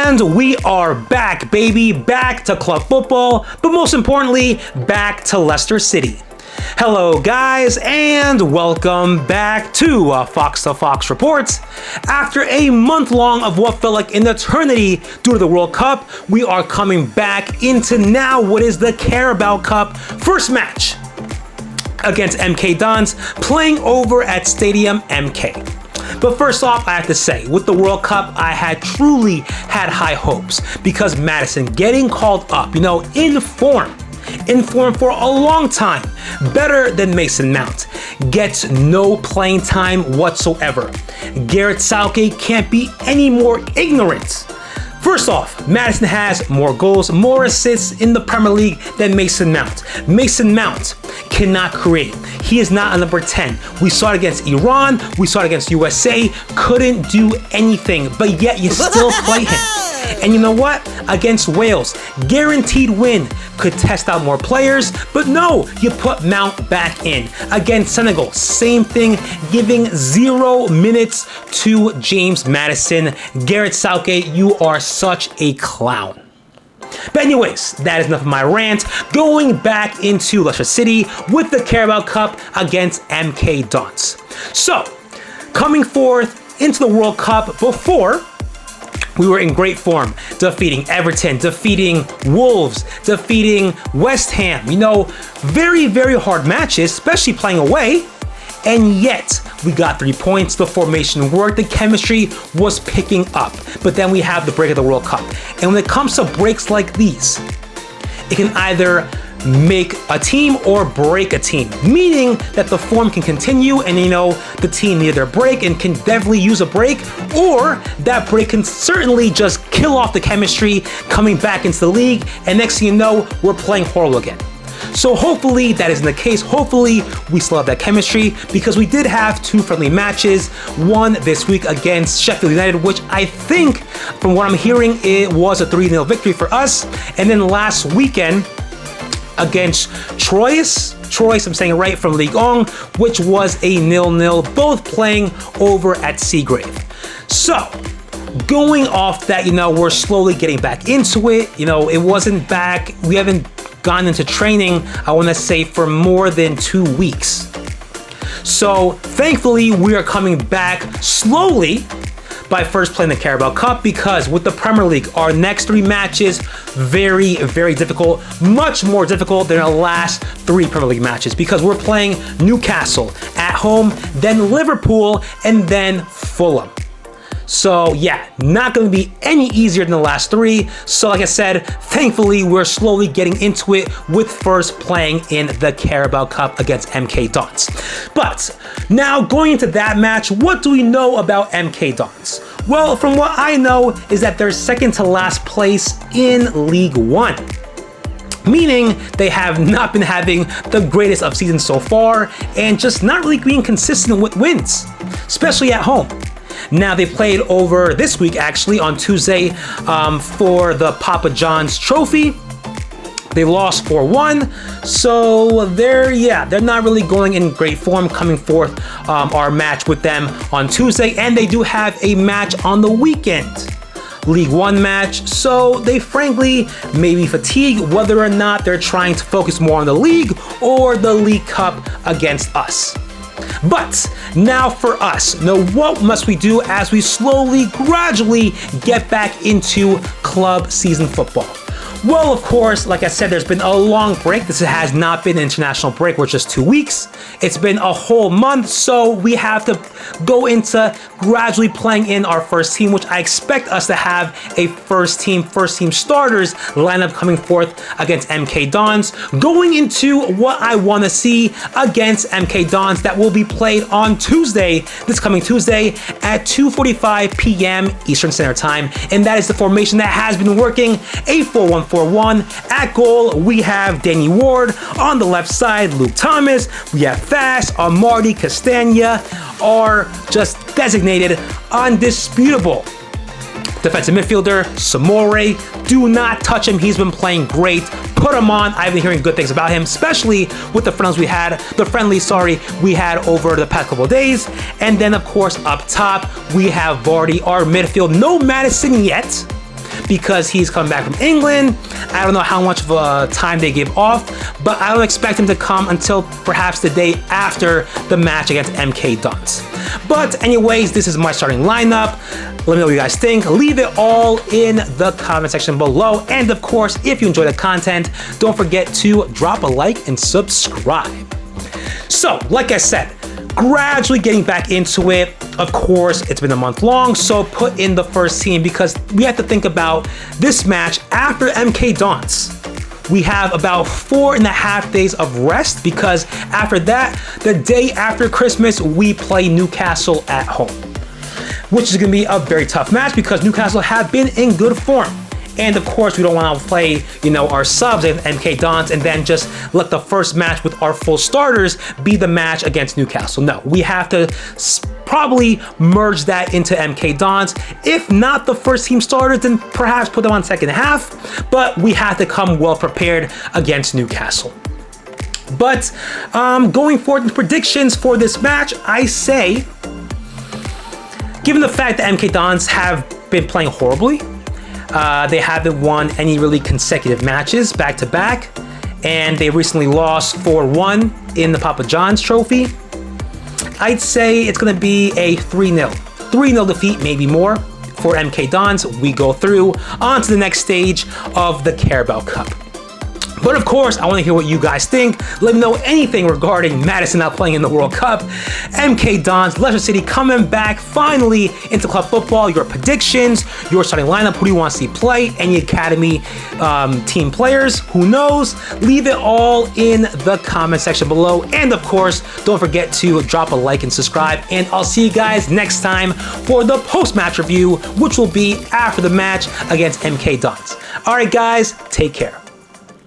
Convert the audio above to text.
And we are back, baby, back to club football, but most importantly, back to Leicester City. Hello guys, and welcome back to Fox to Fox Reports. After a month long of what felt like an eternity due to the World Cup, we are coming back into now what is the Carabao Cup first match against MK Dons, playing over at Stadium MK. But first off, I have to say, with the World Cup, I had truly had high hopes because Maddison getting called up, in form for a long time, better than Mason Mount, gets no playing time whatsoever. Gareth Southgate can't be any more ignorant. First off, Maddison has more goals, more assists in the Premier League than Mason Mount. Mason Mount cannot create. He is not a number 10. We saw it against Iran, we saw it against USA, couldn't do anything, but yet you still play him. And you know what? Against Wales, guaranteed win. Could test out more players, but no, you put Mount back in. Against Senegal, same thing, giving 0 minutes to James Maddison. Gareth Southgate, you are such a clown. But anyways, that is enough of my rant. Going back into Leicester City with the Carabao Cup against MK Dons. So, coming forth into the World Cup before, we were in great form, defeating Everton, defeating Wolves, defeating West Ham. Very, very hard matches, especially playing away. And yet, we got 3 points, the formation worked, the chemistry was picking up. But then we have the break of the World Cup. And when it comes to breaks like these, it can either make a team or break a team, meaning that the form can continue and the team needed their break and can definitely use a break, or that break can certainly just kill off the chemistry coming back into the league, and next thing you know, we're playing horrible again. So hopefully that isn't the case. Hopefully we still have that chemistry, because we did have 2 friendly matches, one this week against Sheffield United, which I think, from what I'm hearing, it was a 3-0 victory for us, and then last weekend against Troyes, I'm saying it right, from Ligue 1, which was a 0-0, both playing over at Seagrave. So, going off that, we're slowly getting back into it. It wasn't back, we haven't gone into training, I want to say, for more than 2 weeks. So, thankfully, we are coming back slowly by first playing the Carabao Cup, because with the Premier League, our next 3 matches, very, very difficult, much more difficult than our last 3 Premier League matches, because we're playing Newcastle at home, then Liverpool, and then Fulham. So yeah, not going to be any easier than the last 3. So like I said, thankfully we're slowly getting into it with first playing in the Carabao Cup against MK Dons. But now going into that match, what do we know about MK Dons? Well, from what I know is that they're second to last place in League 1. Meaning they have not been having the greatest of seasons so far, and just not really being consistent with wins, especially at home. Now, they played over this week, actually, on Tuesday for the Papa John's Trophy. They lost 4-1, so they're not really going in great form coming forth our match with them on Tuesday, and they do have a match on the weekend. League 1 match, so they frankly may be fatigued, whether or not they're trying to focus more on the league or the League Cup against us. But now for us, what must we do as we slowly, gradually get back into club season football? Well, of course, like I said, there's been a long break. This has not been an international break. We're just 2 weeks. It's been a whole month, so we have to go into gradually playing in our first team, which I expect us to have a first team starters lineup coming forth against MK Dons, going into what I want to see against MK Dons that will be played on Tuesday, this coming Tuesday at 2:45 p.m. Eastern Standard Time, and that is the formation that has been working, a 4-1-4-1. At goal, we have Danny Ward. On the left side, Luke Thomas. We have Fast, Amarty, Castagna are just designated undisputable. Defensive midfielder, Samore. Do not touch him. He's been playing great. Put him on. I've been hearing good things about him, especially with the friendlies we had over the past couple of days. And then, of course, up top, we have Vardy, our midfield. No Maddison yet. because he's coming back from England. I don't know how much of a time they give off, but I don't expect him to come until perhaps the day after the match against MK Dons. But anyways, this is my starting lineup. Let me know what you guys think. Leave it all in the comment section below. And of course, if you enjoy the content, don't forget to drop a like and subscribe. So, like I said, gradually getting back into it. Of course, it's been a month long, so put in the first team because we have to think about this match after MK Dons. We have about 4.5 days of rest because after that, the day after Christmas, we play Newcastle at home, which is going to be a very tough match because Newcastle have been in good form. And of course, we don't want to play, our subs and MK Dons and then just let the first match with our full starters be the match against Newcastle. No, we have to probably merge that into MK Dons. If not the first team starters, then perhaps put them on second half, but we have to come well prepared against Newcastle. But going forward in predictions for this match, I say, given the fact that MK Dons have been playing horribly, they haven't won any really consecutive matches back to back, and they recently lost 4-1 in the Papa John's Trophy. I'd say it's going to be a 3-0. 3-0 defeat, maybe more, for MK Dons. We go through on to the next stage of the Carabao Cup. But of course, I want to hear what you guys think. Let me know anything regarding Madison not playing in the World Cup, MK Dons, Leicester City coming back finally into club football, your predictions, your starting lineup, who do you want to see play, any academy team players, who knows? Leave it all in the comment section below. And of course, don't forget to drop a like and subscribe. And I'll see you guys next time for the post-match review, which will be after the match against MK Dons. All right, guys, take care.